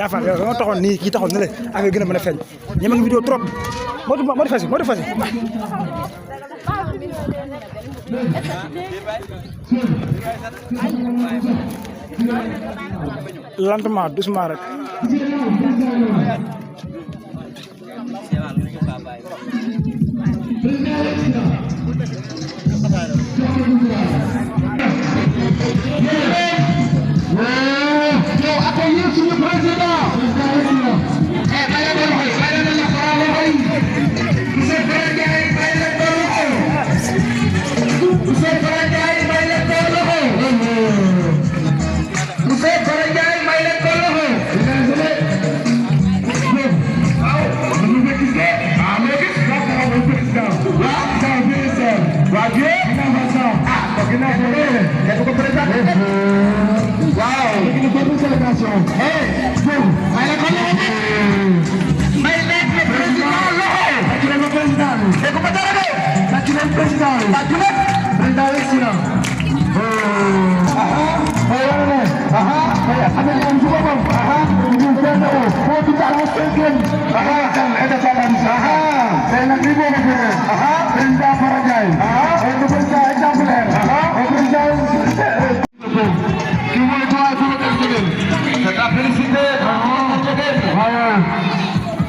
Diafane yow dama taxoon nii kii taxoon ne la affaire gën a mën a feeñ ñeme ngi vidéo trop moo di fasi lentement doucement rek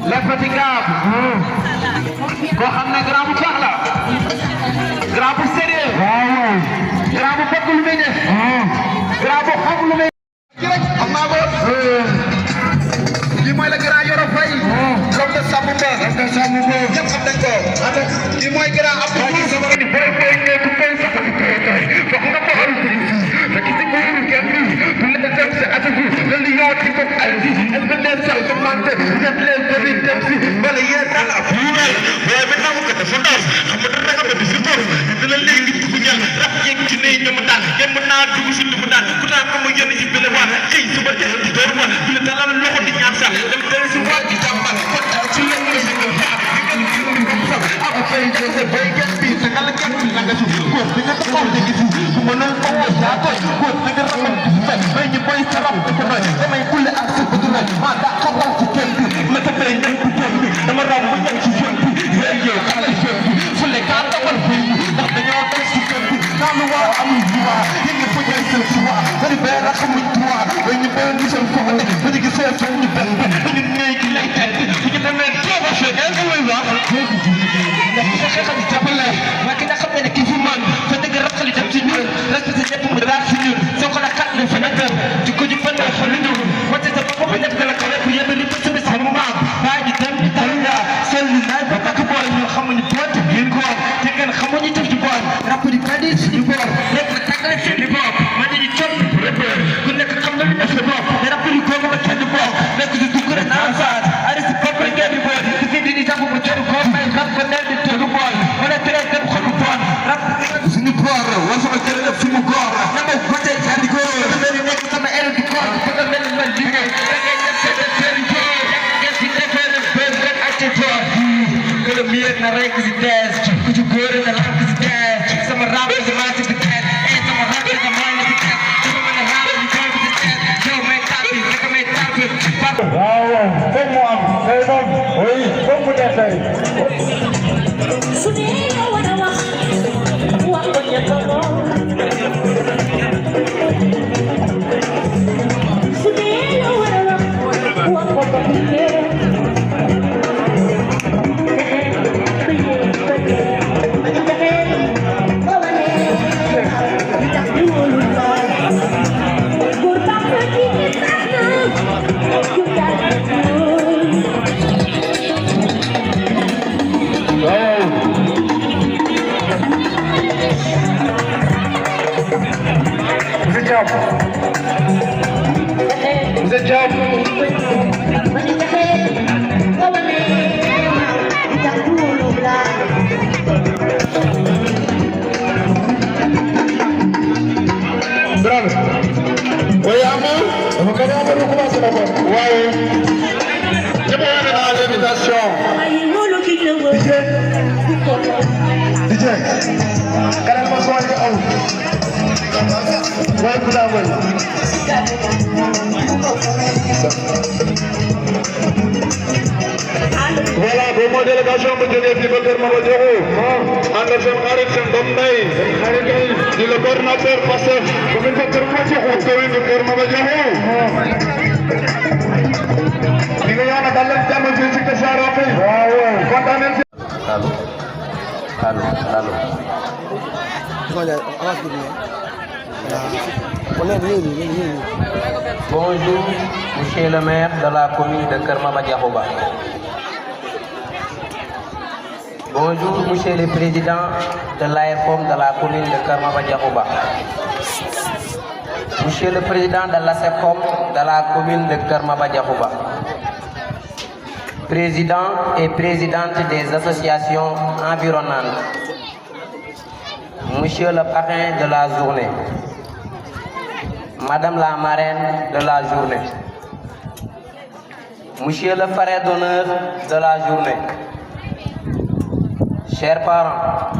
l'infatigable koo xam ne grand bu baax la grand bu sérieux grand bu bëgg lu muy def grand bu xam lu muy rek xam naa ko kii mooy la grand Yoro Faye comme de Sambou Mba ñëpp xam nañ ko kii mooy grand Abdou Diouf boy boy ne ku koy sax foog nga ko xol fekk ci ko kenn du la dem sa atagu le lion ci ko ay est-ce que les sax demande def leen devi dem si wala yéen dal ak fuural boy bi namu ko dafa ndaw xam nga dara nga di si tor dina léegi ku ñal rap yeeg ci ne ñoom daan dem naa dugg si lu mu daan ku taa ko mu yëne ci bele wa xëy suba te di door wa bi la dalal loxo di ñaan sax dem tere si waa di jàmbal ko ci leen nga si ko ak fay jëse bay gën bi te kala gën la nga su ko bi nga taxaw de gis bu ma non ko sa ko ko bi nga rafet ci fay bay ñu boy sa rap ko doy damay kulle ak sa du doy ma da xamal ci kenn ma ta bay ñan ku kenn dama raw bu ñan ci jeune bi yow xala jeune bi fu le ka tawal fi ndax dañoo tek ci kenn bi namu wa amul juwa yéen ko jël seen juwa bari bay ra xamul juwa bay ñu bay ñu seen ko ba di gis seen ñu ben ñu ñay ki lay tek ñu demé toba fe ngeen ko way wax ndax xeexal ci jàppale waa ki nga xam ne kii fu man fa dëgg raxali dem ci ñun respecté ñëpp mu daal ci ñun soo ko la kat ne fa nekk ci ko ji fa ne fa lu ñu wacce sa bopp nekk la ko lépp yéen li bëgg sa mu maam baa ñu dem di talla sel ni naay ba takk bool ñu xamuñu boot ngeen ko te ngeen xamuñu tëf di bool rap di kadi di bool nekk la tàggal seen di bopp ma di cop ku nekk xam na lu def sa bopp ne rap di googu ma kenn bopp nekk di dugg rek naan faat ari si bopp rek ngeen di bool di fi di jàpp mu jëru ko may rap ko ne di tëgg bool wala tere dem xolu bool rap suñu boor wala sama jërëjëf suñu góor na ma voté kandi góor mel ni nekk sama el di góor bëgg a mel ni man liggéey da ngay def seen territoire ngeen si defee na benn rek ak ci toor que le mieux na rek si des ku ci góor na lamp si des sama rap si maa si des sama rap si maa si des sama mën a rap si góor si des yow may tàppi rek may tàppi waaw foog mu am day doon oui foog mu def tey su dee nga war a wax ko ñëpp su dee nga war a wax ko ko Vous êtes job. Bravo. Voyons, vous connaissez comment commencer d'abord. Ouais. C'est bon, on est dans l'invitation. DJ. Quel est le besoin de Voilà, bon délégation bu jógee fii ba Kër Maba Diakhou ànd ak seen xarit seen doom ndey di le coordinateur Pastef commune de Kër Maba Diakhou commune de Kër Maba Diakhou di nga ñaanal dal leen jàmm fii ci Kassara fii waaw kontaan nañ ci allo Bonjour, monsieur le maire de la commune de Kër Maba Diakhou. Bonjour, monsieur le président de l'AERFOM de la commune de Kër Maba Diakhou. Monsieur le président de l'ASECOM de la commune de Kër Maba Diakhou. Président et présidente des associations environnantes. Monsieur le parrain de la journée. Madame la marraine de la journée. Monsieur le frère d'honneur de la journée. Chers parents,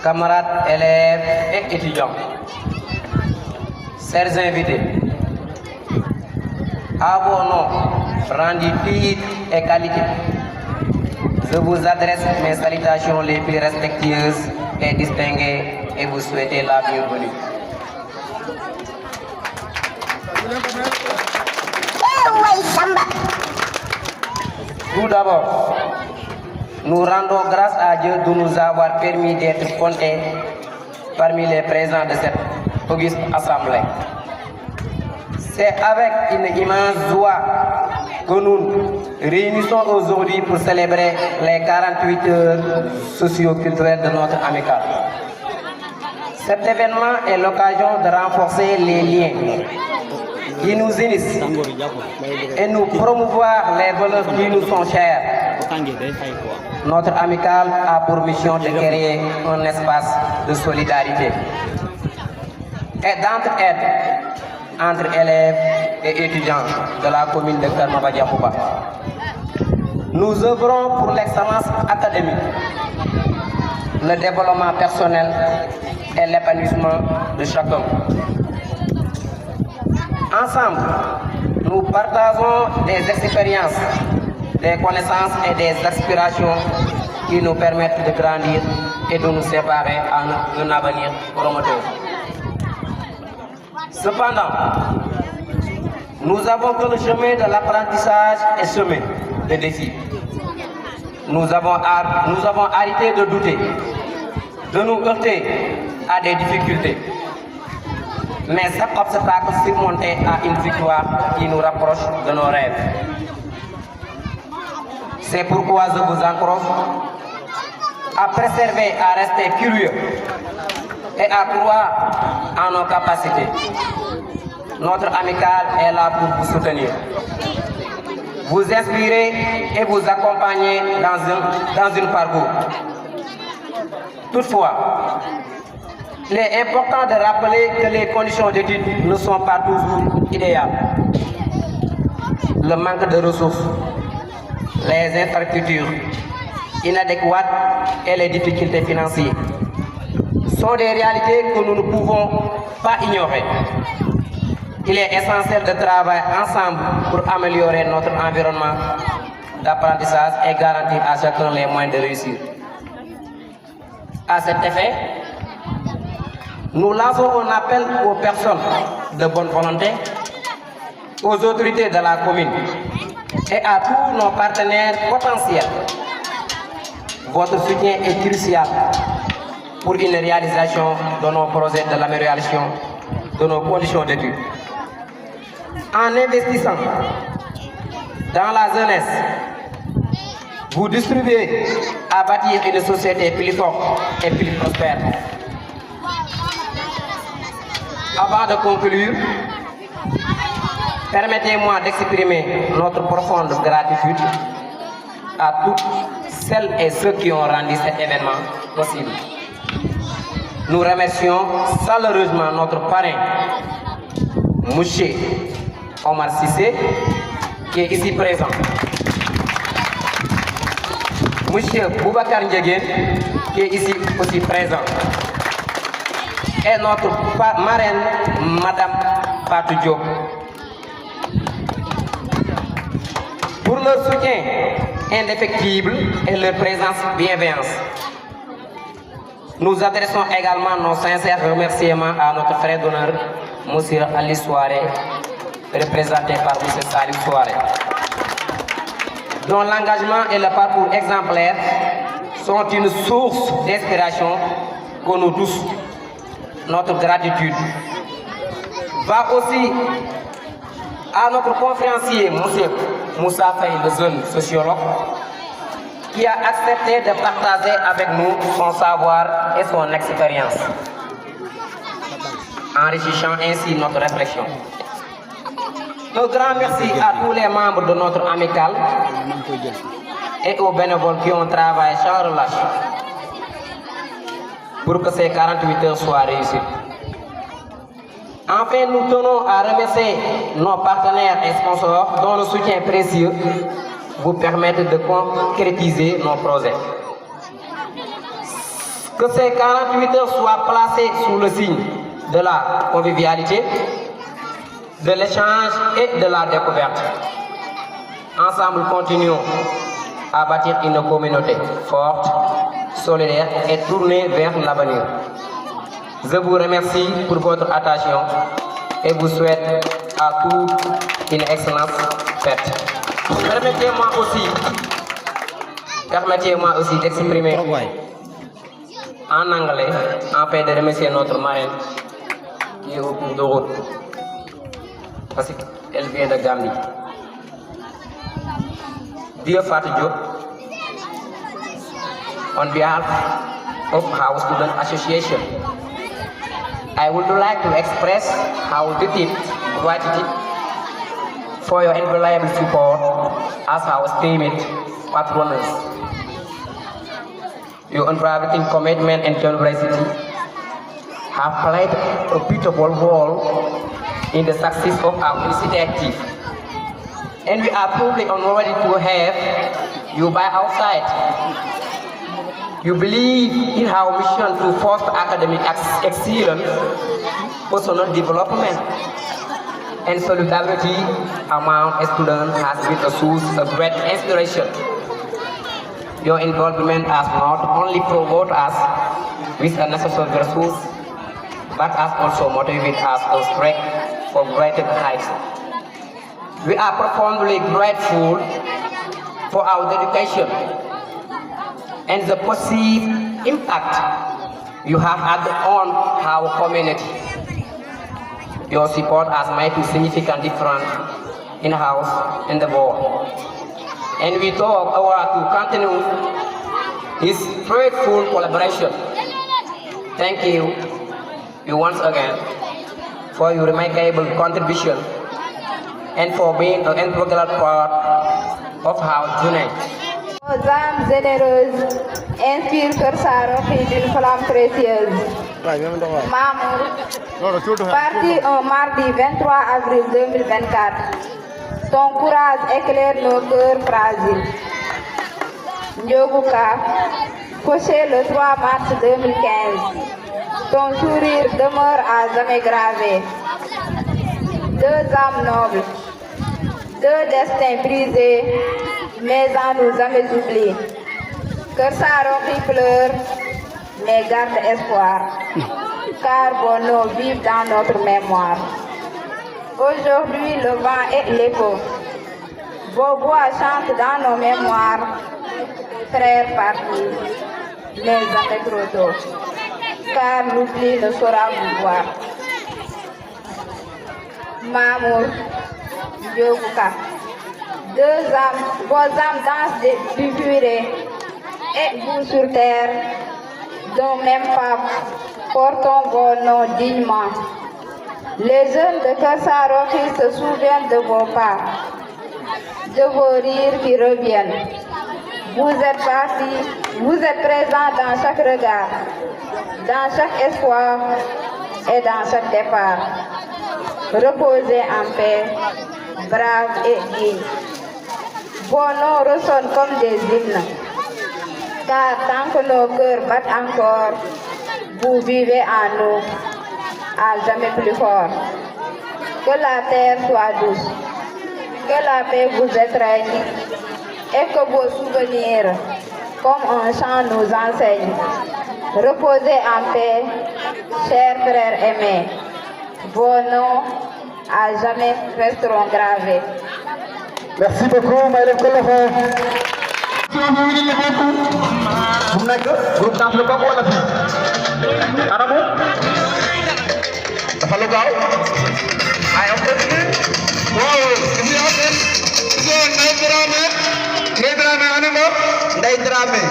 camarades, élèves et étudiants, chers invités, à vos noms, rendus titres et qualités, je vous adresse mes salutations les plus respectueuses et distinguées et vous souhaiter la bienvenue. Tout d'abord, nous rendons grâce à Dieu de nous avoir permis d'être comptés parmi les présents de cette auguste assemblée. C'est avec une immense joie que nous réunissons aujourd'hui pour célébrer les 48 heures socio-culturelles de notre amicale. Cet événement est l'occasion de renforcer les liens qui nous unissent et nous promouvoir les valeurs qui nous sont chères. Notre amicale a pour mission de créer un espace de solidarité et d'entraide entre élèves et étudiants de la commune de Kër Maba Diakhou. Nous œuvrons pour l'excellence académique, le développement personnel et l'épanouissement de chacun. Ensemble, nous partageons des expériences, des connaissances et des aspirations qui nous permettent de grandir et de nous séparer à un avenir prometteur. Cependant, nous avons que le chemin de l'apprentissage est semé de défis. Nous avons arrêté de douter, de nous heurter à des difficultés. Mais chaque obstacle surmonté à une victoire qui nous rapproche de nos rêves. C'est pourquoi je vous encourage à persévérer, à rester curieux et à croire en nos capacités. Notre amicale est là pour vous soutenir, vous inspirer et vous accompagner dans un parcours. Toutefois, il est important de rappeler que les conditions d'études ne sont pas toujours idéales. Le manque de ressources, les infrastructures inadéquates et les difficultés financières sont des réalités que nous ne pouvons pas ignorer. Il est essentiel de travailler ensemble pour améliorer notre environnement d'apprentissage et garantir à chacun les moyens de réussir. À cet effet, nous lançons un appel aux personnes de bonne volonté, aux autorités de la commune et à tous nos partenaires potentiels. Votre soutien est crucial pour une réalisation de nos projets de l'amélioration de nos conditions d'études. En investissant dans la jeunesse, vous distribuez à bâtir une société plus forte et plus prospère. Avant de conclure, permettez-moi d'exprimer notre profonde gratitude à toutes celles et ceux qui ont rendu cet événement possible. Nous remercions chaleureusement notre parrain, M. Omar Cissé, qui est ici présent. M. Boubacar Ndiéguène, qui est ici aussi présent. et notre marraine, Madame Fatou Diop. Pour leur soutien indéfectible et leur présence bienveillante. Nous adressons également nos sincères remerciements à notre frère d'honneur, M. Ali Souaré, représenté par M. Salif Souaré, dont l'engagement et le parcours exemplaire sont une source d'inspiration pour nous tous. Notre gratitude va aussi à notre conférencier, M. Moussa Faye, le jeune sociologue, qui a accepté de partager avec nous son savoir et son expérience, enrichissant ainsi notre réflexion. Un grand merci à tous les membres de notre amicale et aux bénévoles qui ont travaillé sans relâche pour que ces 48 heures soient réussies. Enfin, nous tenons à remercier nos partenaires et sponsors dont le soutien précieux vous permettre de concrétiser nos projets. Que ces 48 heures soient placées sous le signe de la convivialité, de l'échange et de la découverte. Ensemble, continuons à bâtir une communauté forte, solidaire et tournée vers l'avenir. Je vous remercie pour votre attention et vous souhaite à tous une excellente fête. Permettez-moi aussi d'exprimer en anglais, afin de remercier notre marraine qui est au cours de route, parce qu'elle vient de Gambie. Dear Fatou Diop, on behalf of our student association, I would like to express our deep gratitude for your invaluable support as our esteemed patroness. Your unwavering commitment and generosity have played a pivotal role in the success of our initiative, and we are truly honored to have you by our side. You believe in our mission to foster academic excellence, personal development, and solidarity among students has been a source of great inspiration. Your involvement has not only provided us with a necessary resource, but has also motivated us to strive for greater heights. We are profoundly grateful for our dedication and the positive impact you have had on our community. Your support has made a significant difference in-house and the world. And we look forward to continue this fruitful collaboration. Thank you once again for your remarkable contribution and for being an integral part of our journey. Vos âmes généreuses inspirent Kër Saroxi d'une flamme précieuse. Mamour, parti un mardi 23 avril 2024, ton courage éclaire nos cœurs fragiles. Ndiogouka, coché le 3 mars 2015, ton sourire demeure à jamais gravé. Deux âmes nobles, deux destins brisés, mais à nous jamais oubliés. Kër Saroxi pleure, mais garde espoir, car vos noms vivent dans notre mémoire. Aujourd'hui, le vent et l'écho, vos voix chantent dans nos mémoires. Frères partis, mais jamais trop tôt, car l'oubli ne saura vous voir. Mamour, Ndiogouka, vos âmes dansent du furet, et vous sur terre, dont même pas portons vos noms dignement. Les jeunes de Kër Saroxi se souviennent de vos pas, de vos rires qui reviennent. Vous êtes partis, vous êtes présents dans chaque regard, dans chaque espoir et dans chaque départ. Reposez en paix, braves et dignes. Vos noms ressonnent comme des hymnes, car tant que nos cœurs battent encore, vous vivez en nous. à jamais plus fort. Que la terre soit douce, que la paix vous étreigne et que vos souvenirs, comme un chant, nous enseignent. Reposez en paix, chers frères aimés. Vos noms à jamais resteront gravés. Merci beaucoup, Madame Kolofa. Mu nekk groupe dans le bokk wala fii anamu dafa lu gaaw ay am waaw isi am so Ndeye Dramé anamu Ndeye Dramé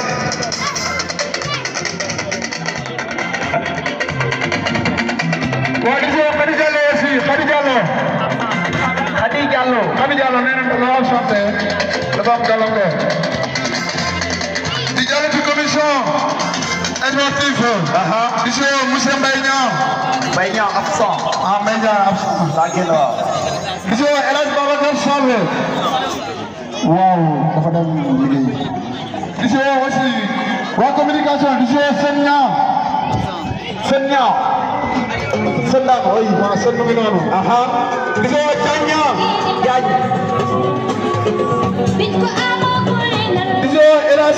waa gisoo Khady Diallo aussi Khady Diallo nee na loo chanté dafa am gàllankoor di jàll ci commission administrative monsieur Mbaye Niang absent Mbaye Niang absent monsieur El Hadj Babacar Sall waaw dafa dem liggéey monsieur aussi waa communication monsieur Sen Niang oui waaw Sen mu ngi noonu monsieur Diagne monsieur El Hadj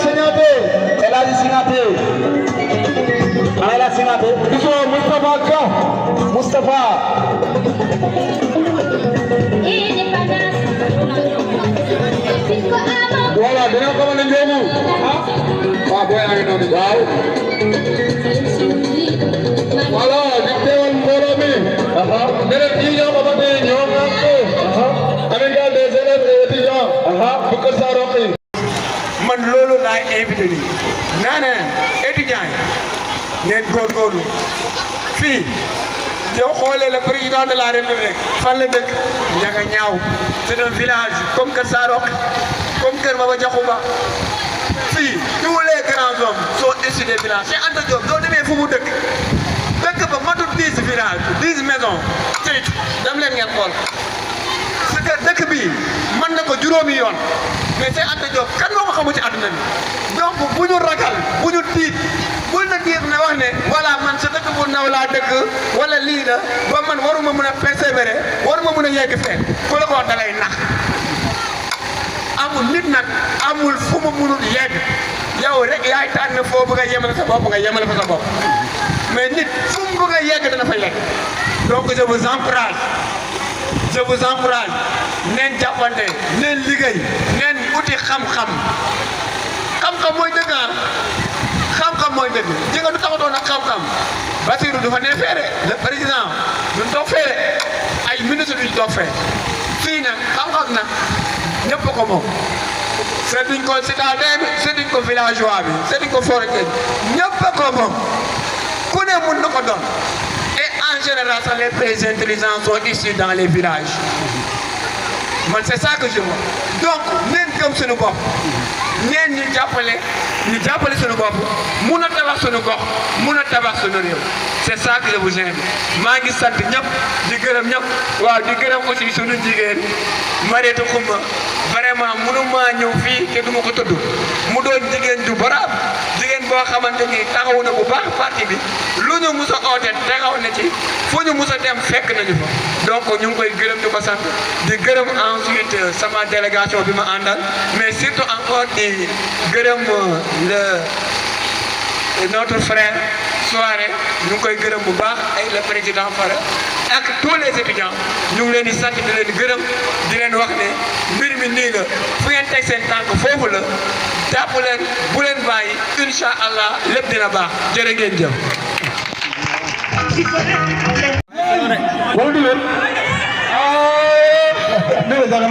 Signaté monsieur Moustapha Ka voilà dina ko mën a ñëw waaw booy a ngi noonu waaw voilà di teewal mbooloo mi beneen ñi ñoo xamante ne ñoo naan amical des élèves et étudiants bu Kër Saroxi man loolu laay invité nii naa ne étudiants yi ngeen góorgóorlu fii yow xoolee le président de la République fan la dëkk Ndiaga Niao c'est un village comme Kër Saroxi comme Kër Maba Diakhou Ba fii tous les grands hommes sont issus des villages Cheikh Anta Diop doo demee fu mu dëkk ba matul 10 villages 10 maisons teyit dem leen ngeen xool parce que dëkk bi mën na ko juróomi yoon mais Cheikh Anta Diop kan moo ko xamu ci àdduna bi donc bu ñu ragal bu ñu tiit bul na diir ne wax ne voilà man sa dëkk bu naw laa dëkk wala lii la ba man waruma mën a persévérer waruma mën a yegg fee ku la ko wax dalay nax amul nit nag amul fu mu mënul yegg yow rek yaay tànn foo bëgg a yemale sa bopp nga yemale fa sa bopp mais nit fu mu bëgg a yegg dana fa yegg donc je vous encourage neen jàppante neen liggéey neen uti xam-xam mooy dëgg xam-xam mooy dëgg ji nga du taxatoon ak xam-xam Bassirou du fa nee feere le président duñ toog feere ay ministre duñ toog fee fii nag xam-xam nag ñëpp ko moom seetuñ ko citadin bi seetuñ ko villageois bi seetuñ ko forestier bi ñëpp ko moom ku ne mun na ko doon et en général sax les plus intelligents sont issus dans les villages man c'est ça que je vois donc neen gëm suñu bopp neen ñu jàppale suñu bopp mun a tabax suñu gox mun a tabax suñu réew c'est ça que je vous invite maa ngi sant ñëpp di gërëm ñëpp waaw di gërëm aussi suñu jigéen Mariétou Koumba vraiment mënuma ñëw fii te duma ko tudd mu doon jigéen ju baraab jigéen boo xamante ni taxaw na bu baax parti bi lu ñu mus a oote taxaw na ci fu ñu mus a dem fekk nañu fa donc ñu ngi koy gërëm di ko sant di gërëm ensuite sama délégation bi ma àndal mais surtout encore di gërëm notre frère Soare ñu ngi koy gërëm bu baax ay le président Fara ak tous les étudiants ñu ngi leen di sant di leen gërëm di leen wax ne mbir mi nii la fu ngeen teg seen tànk foofu la jàpp leen bu leen bàyyi incha allah lépp dina baax jërë ngeen jëf. wala du leen. nee na da nga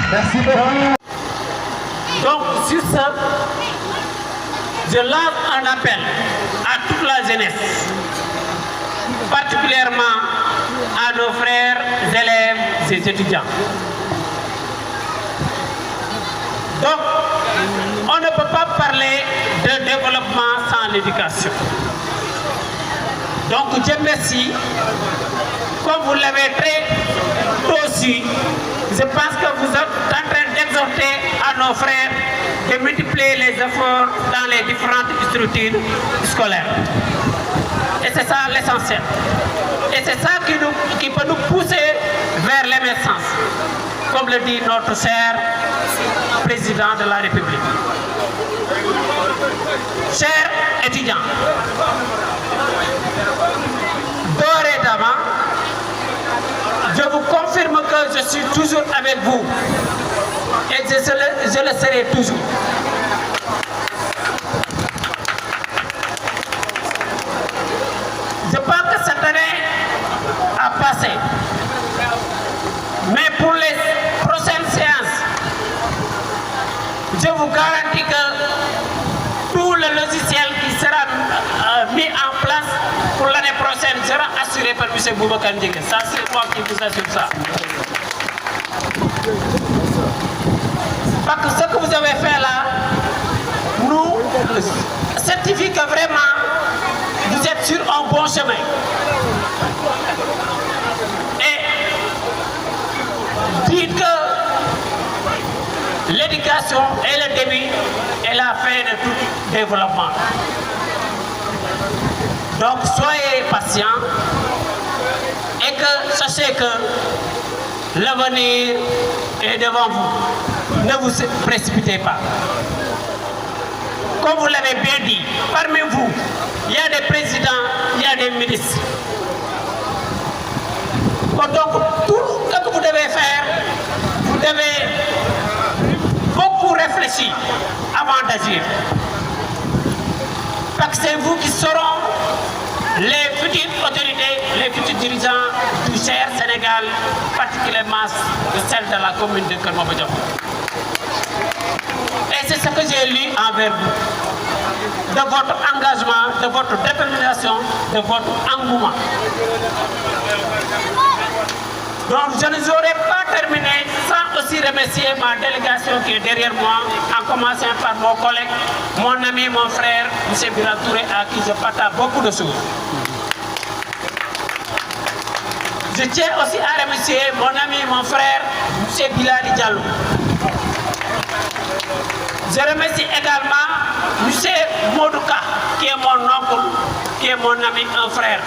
Merci beaucoup. Donc, sur ce, je lance un appel à toute la jeunesse, particulièrement à nos frères élèves et étudiants. Donc, on ne peut pas parler de développement sans l'éducation. Donc, Dieu merci, comme vous l'avez très tôt su, je pense que vous êtes en train d'exhorter à nos frères de multiplier les efforts dans les différentes structures scolaires. Et c'est ça l'essentiel. Et c'est ça qui peut nous pousser vers l'émergence, comme le dit notre cher président de la République. Chers étudiants, dorénavant, je vous confirme que je suis toujours avec vous et je le serai toujours. Je pense que cette année a passé, mais pour les prochaines séances, je vous garantis que tout le logiciel qui sera mis en place pour l'année prochaine sera assuré par M. Boubacar Ndiégué. Ça, c'est moi qui vous assure ça. Parce que ce que vous avez fait là, nous certifie que vraiment vous êtes sur un bon chemin. Et dites que l'éducation est le début et la fin de tout développement. Donc soyez patients et que sachez que l'avenir est devant vous. Ne vous précipitez pas. Comme vous l'avez bien dit, parmi vous, il y a des présidents, il y a des ministres. Donc tout ce que vous devez faire, vous devez beaucoup réfléchir avant d'agir. Parce que c'est vous qui seront les futures autorités, les futurs dirigeants du cher Sénégal, particulièrement celle de la commune de Kermabadjok. Et c'est ce que j'ai lu envers vous, de votre engagement, de votre détermination, de votre engouement. Donc je ne saurais pas terminer sans aussi remercier ma délégation qui est derrière moi, en commençant par mon collègue, mon ami, mon frère, M. Bilal Touré, à qui je partage beaucoup de choses. Je tiens aussi à remercier mon ami, mon frère, M. Bilal Diallo. Je remercie également M. Modouka, qui est mon oncle, qui est mon ami, un frère.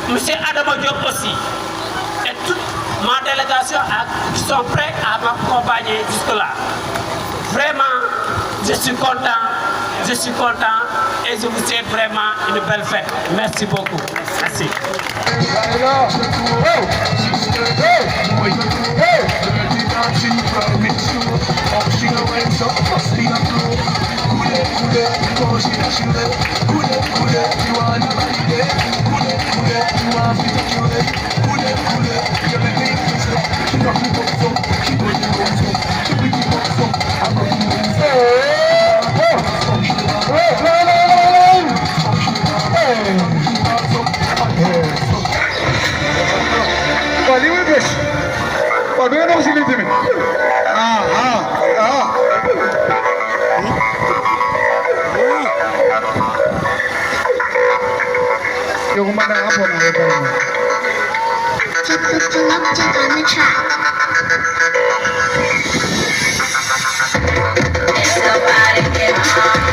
M. Adamo Diop aussi. Et toute ma délégation qui sont prêts à m'accompagner jusque-là. Vraiment, je suis content et je vous souhaite vraiment une belle fête. Merci beaucoup. Merci. Just lifting up to on the track. Nobody get home.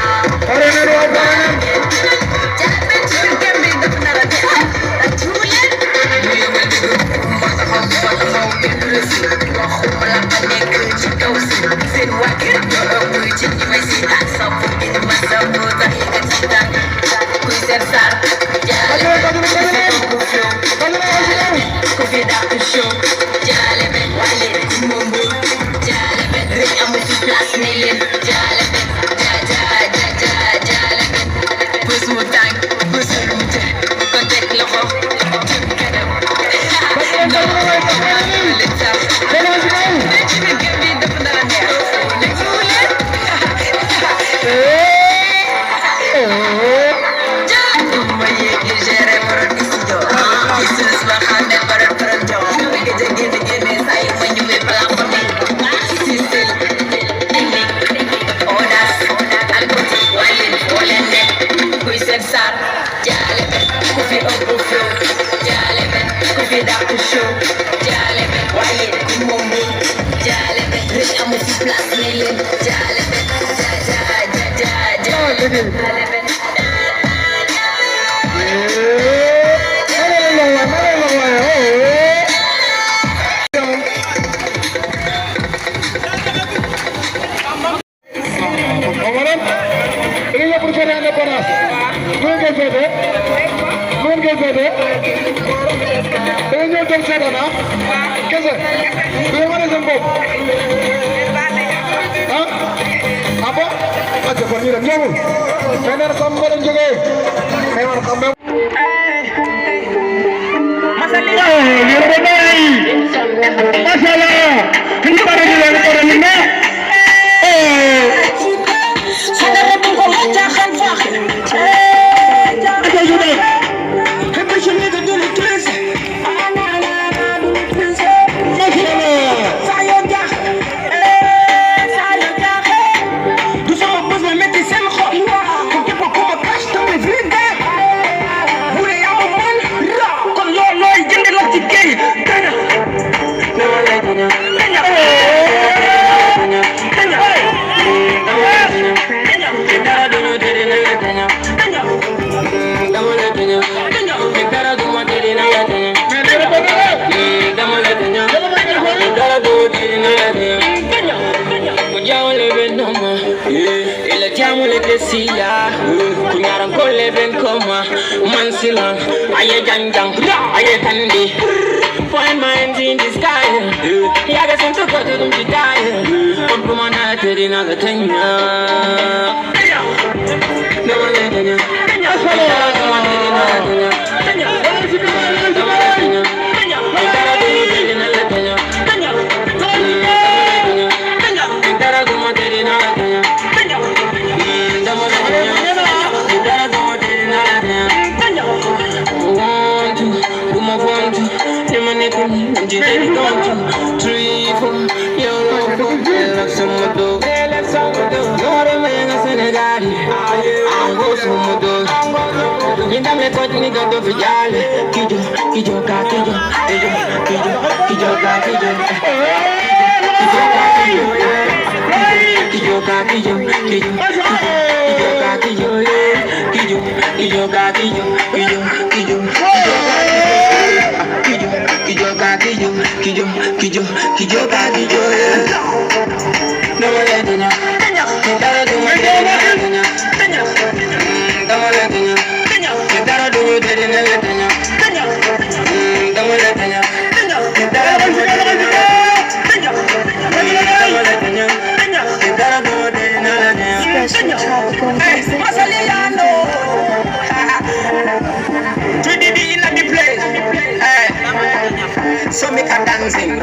So make a dancing.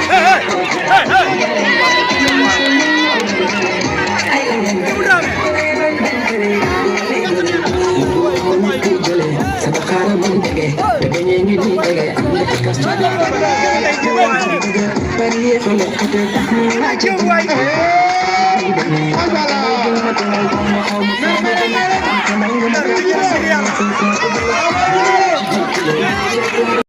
Hey, hey, hey, hey. Ay,